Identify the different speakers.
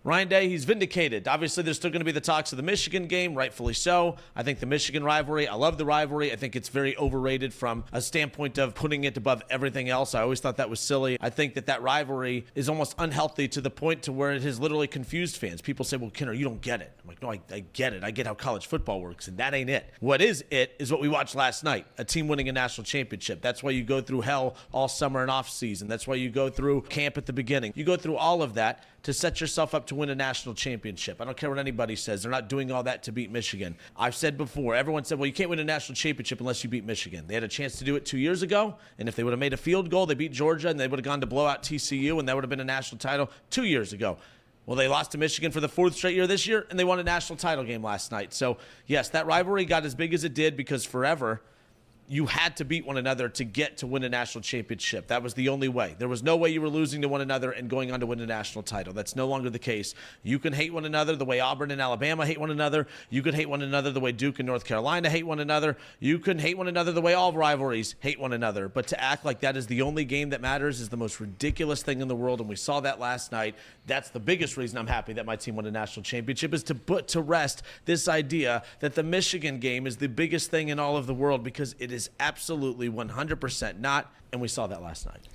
Speaker 1: Ryan Day, he's vindicated. Obviously, there's still going to be the talks of the Michigan game, rightfully so. I think the Michigan rivalry, I love the rivalry. I think it's very overrated from a standpoint of putting it above everything else. I always thought that was silly. I think that rivalry is almost unhealthy to the point to where it has literally confused fans. People say, well, Kenner, you don't get it. I'm like, no, I get it. I get how college football works, and that ain't it. What is what we watched last night, a team winning a national championship. That's why you go through hell all summer and off season. That's why you go through camp at the beginning. You go through all of that to set yourself up to win a national championship. I don't care what anybody says. They're not doing all that to beat Michigan. I've said before, everyone said, well, you can't win a national championship unless you beat Michigan. They had a chance to do it 2 years ago, and if they would have made a field goal, they beat Georgia, and they would have gone to blow out TCU, and that would have been a national title 2 years ago. Well, they lost to Michigan for the fourth straight year this year, and they won a national title game last night. So, yes, that rivalry got as big as it did because forever you had to beat one another to get to win a national championship. That was the only way. There was no way you were losing to one another and going on to win a national title. That's no longer the case. You can hate one another the way Auburn and Alabama hate one another. You can hate one another the way Duke and North Carolina hate one another. You can hate one another the way all rivalries hate one another. But to act like that is the only game that matters is the most ridiculous thing in the world, and we saw that last night. That's the biggest reason I'm happy that my team won a national championship, is to put to rest this idea that the Michigan game is the biggest thing in all of the world, because it is absolutely 100% not, and we saw that last night.